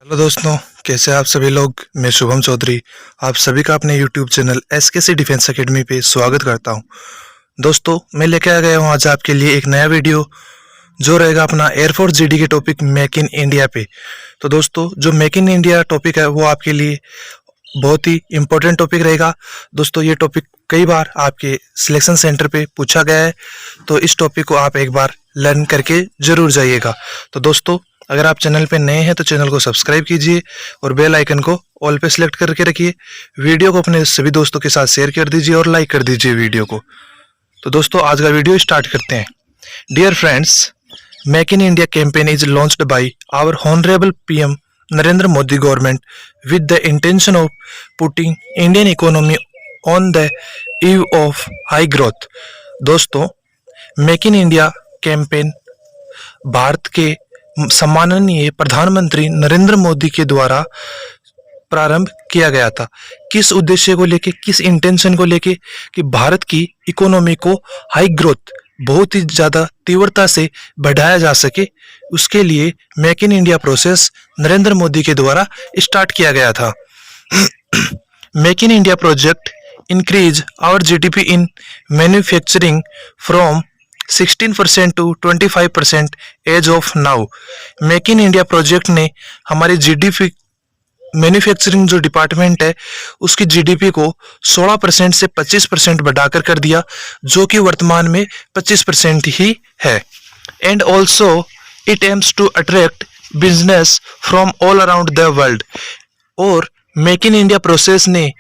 Hello दोस्तों, कैसे हैं आप सभी लोग। मैं शुभम चौधरी आप सभी का अपने यूट्यूब चैनल एसकेसी डिफेंस एकेडमी पे स्वागत करता हूं। दोस्तों, मैं लेके आ गया हूं आज आपके लिए एक नया वीडियो जो रहेगा अपना एयरफोर्स जीडी के टॉपिक मेक इन इंडिया पे। तो दोस्तों, जो मेक इन इंडिया टॉपिक है वो आपके लिए बहुत ही इम्पोर्टेंट टॉपिक रहेगा। दोस्तों, ये टॉपिक कई बार आपके सिलेक्शन सेंटर पे पूछा गया है, तो इस टॉपिक को आप एक बार लर्न करके जरूर जाइएगा। तो दोस्तों, अगर आप चैनल पे नए हैं तो चैनल को सब्सक्राइब कीजिए और बेल आइकन को ऑल पे सिलेक्ट करके रखिए। वीडियो को अपने सभी दोस्तों के साथ शेयर कर दीजिए और लाइक कर दीजिए वीडियो को। तो दोस्तों, आज का वीडियो स्टार्ट करते हैं। Dear friends, Make in India campaign is launched by our honourable PM Narendra Modi government with the intention of putting Indian economy on the eve of high growth। दोस्तों, make in India campaign Bharat के सम्माननीय प्रधानमंत्री नरेंद्र मोदी के द्वारा प्रारंभ किया गया था। किस उद्देश्य को लेके, किस इंटेंशन को लेके कि भारत की इकोनॉमी को हाई ग्रोथ बहुत ही ज्यादा तीव्रता से बढ़ाया जा सके, उसके लिए Make in India process Narendra Modi के द्वारा स्टार्ट किया गया था। Make in India project increase our GDP in manufacturing from 16% to 25% as of now. Make in India project ने हमारी जीडीपी मैन्युफैक्चरिंग जो डिपार्टमेंट है उसकी जीडीपी को 16% से 25% बढ़ाकर कर दिया, जो कि वर्तमान में 25% ही है। And also it aims to attract business from all around the world. और मेक इन इंडिया प्रोसेस ने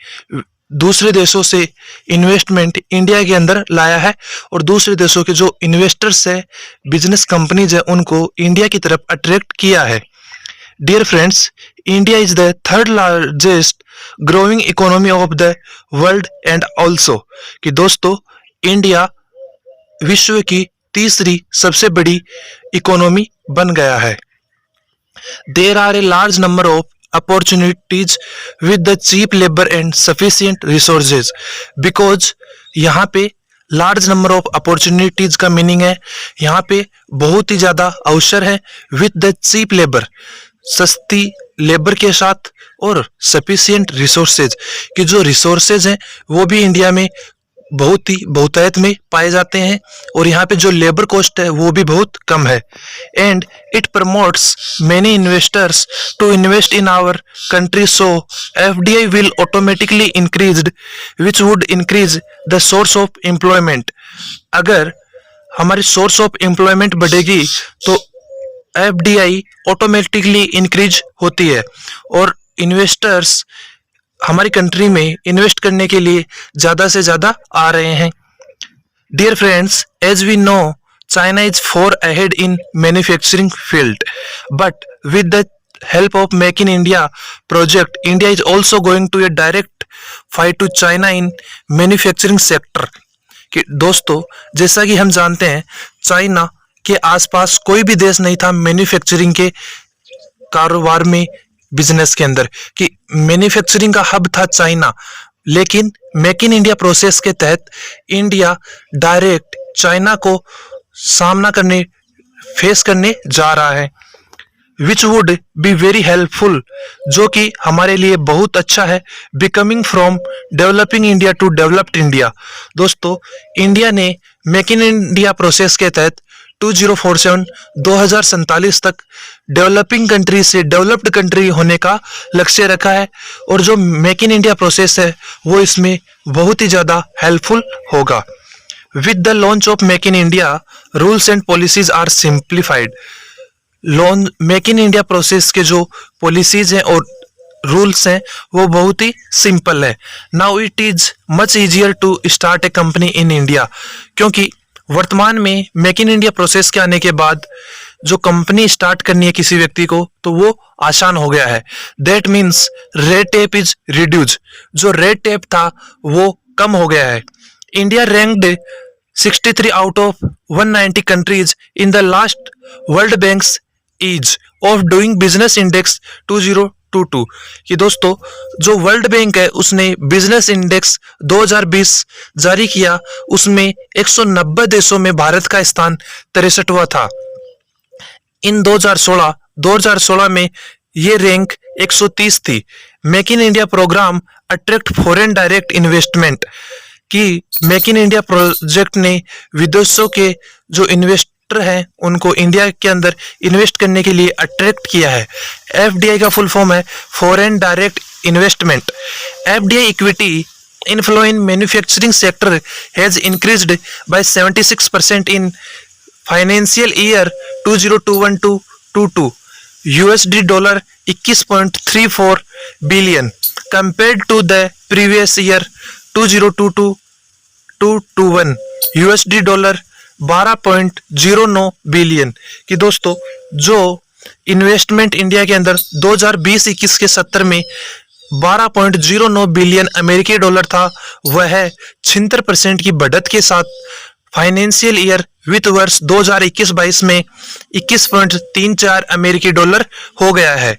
दूसरे देशों से इन्वेस्टमेंट इंडिया के अंदर लाया है और दूसरे देशों के जो इन्वेस्टर्स है, बिजनेस कंपनीज है, उनको इंडिया की तरफ अट्रैक्ट किया है। Dear friends, India is the third largest growing economy of the world and also कि दोस्तों, इंडिया विश्व की तीसरी सबसे बड़ी इकोनॉमी बन गया है। There are a large number of opportunities with the cheap labor and sufficient resources because यहाँ पे लार्ज नंबर ऑफ अपॉर्चुनिटीज का मीनिंग है यहाँ पे बहुत ही ज्यादा अवसर है। विद द चीप लेबर, सस्ती लेबर के साथ, और सफिशिएंट रिसोर्सेज कि जो रिसोर्सेज हैं वो भी इंडिया में बहुत ही बहुतायत में पाए जाते हैं और यहाँ पे जो लेबर कॉस्ट है वो भी बहुत कम है। And it promotes many investors to invest in our country, so FDI will automatically increased which would increase the source of employment. अगर हमारी सोर्स ऑफ एम्प्लॉयमेंट बढ़ेगी तो एफडीआई ऑटोमेटिकली इंक्रीज होती है और इन्वेस्टर्स हमारी कंट्री में इन्वेस्ट करने के लिए ज्यादा से ज्यादा आ रहे हैं। Dear friends, as we know China is far ahead in manufacturing field, but with the help of Make in India project, India is also going to a direct fight to China in manufacturing sector। कि दोस्तों, जैसा कि हम जानते हैं China के आसपास कोई भी देश नहीं था मैन्युफैक्चरिंग के कारोबार में, बिजनेस के अंदर, कि मैन्युफैक्चरिंग का हब था चाइना। लेकिन मेक इन इंडिया प्रोसेस के तहत इंडिया डायरेक्ट चाइना को सामना करने, फेस करने जा रहा है, which would be very helpful, जो कि हमारे लिए बहुत अच्छा है। Becoming from developing India to developed India. दोस्तों, इंडिया ने मेक इन इंडिया प्रोसेस के तहत 2047 तक डेवलपिंग कंट्री से डेवलप्ड कंट्री होने का लक्ष्य रखा है और जो मेक इन इंडिया प्रोसेस है वो इसमें बहुत ही ज्यादा हेल्पफुल होगा। With the launch of Make in India, rules and policies are simplified. Make in India process के जो पॉलिसीज हैं और रूल्स हैं वो बहुत ही सिंपल है। Now it is much easier to start a company in India, क्योंकि वर्तमान में मेक इन इंडिया प्रोसेस के आने के बाद जो कंपनी स्टार्ट करनी है किसी व्यक्ति को तो वो आसान हो गया है। That means red tape is reduce, जो रेड टेप था वो कम हो गया है। India ranked 63 out of 190 countries in the last World Bank's ease of doing business index 2022। कि दोस्तों, जो वर्ल्ड बैंक है उसने बिजनेस इंडेक्स 2020 जारी किया, उसमें 190 देशों में भारत का स्थान 63वां था। इन 2016 में ये रैंक 130 थी। Make in India programme attract foreign direct investment कि मेक इन इंडिया प्रोजेक्ट ने विदेशों के जो इन्वेस्टर हैं उनको इंडिया के अंदर इन्वेस्ट करने के लिए अट्रैक्ट किया है। एफडीआई का फुल फॉर्म है foreign direct investment. FDI equity inflow in manufacturing sector has increased by 76% in financial year 2021-22 USD dollar 21.34 billion compared to the previous year 2022-21 USD dollar 12.09 billion. कि दोस्तों जो इन्वेस्टमेंट इंडिया के अंदर 2020-21 के सत्र में 12.09 बिलियन अमेरिकी डॉलर था, वह 76% की बढ़त के साथ फाइनेंशियल ईयर वित्त वर्ष 2021-22 में 21.34 अमेरिकी डॉलर हो गया है।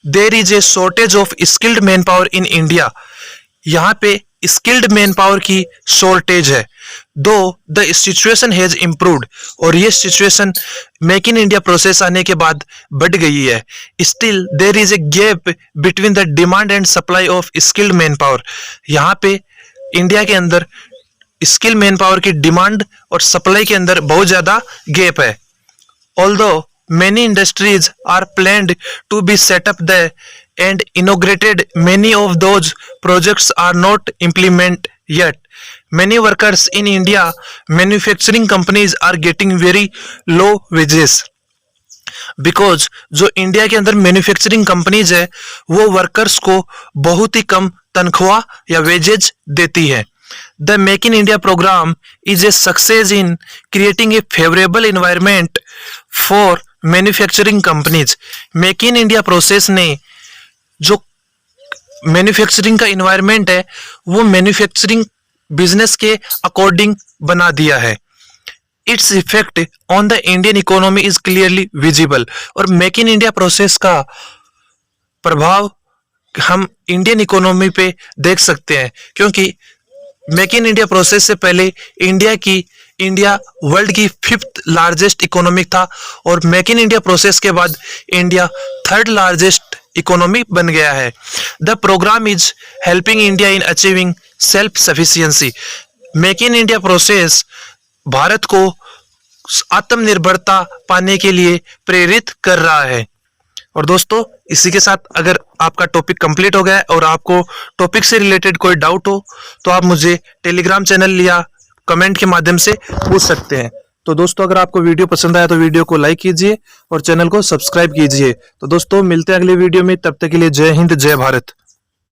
There is a shortage of skilled man power in India. यहाँ पे स्किल्ड मैन पावर की शॉर्टेज है। Though the situation has improved, और ये situation Make in India process आने के बाद बढ़ गई है। Still there is a gap between the demand and supply of skilled man power. यहाँ पे इंडिया के अंदर स्किल मैन पावर की डिमांड और सप्लाई के अंदर बहुत ज्यादा गैप है। Although many industries are planned to be set up there and inaugurated, many of those projects are not implemented yet. Many workers in India manufacturing companies are getting very low wages because जो India के अंदर manufacturing companies है वो workers को बहुत ही कम तनख्वाह या wages देती है। The Make in India program is a success in creating a favorable environment for manufacturing companies. Make in India process ने जो मैन्युफैक्चरिंग का इन्वायरमेंट है वो मैन्युफैक्चरिंग बिजनेस के अकॉर्डिंग बना दिया है। Its effect on the Indian economy is clearly visible. और मेक इन इंडिया प्रोसेस का प्रभाव हम इंडियन इकोनॉमी पे देख सकते हैं, क्योंकि मेक इन इंडिया प्रोसेस से पहले इंडिया वर्ल्ड की 5th लार्जेस्ट इकोनॉमी था, और मेक इन इंडिया प्रोसेस के बाद इंडिया 3rd लार्जेस्ट इकोनॉमी बन गया है। The programme is helping India in achieving self sufficiency. Make in India process Bharat को आत्मनिर्भरता पाने के लिए प्रेरित कर रहा है। और दोस्तों इसी के साथ अगर आपका टॉपिक कंप्लीट हो गया है और आपको टॉपिक से रिलेटेड कोई डाउट हो तो आप मुझे टेलीग्राम चैनल या कमेंट के माध्यम से पूछ सकते हैं। तो दोस्तों अगर आपको वीडियो पसंद आया तो वीडियो को लाइक कीजिए और चैनल को सब्सक्राइब कीजिए। तो दोस्तों मिलते हैं अगले वीडियो में, तब तक के लिए जय हिंद जय भारत।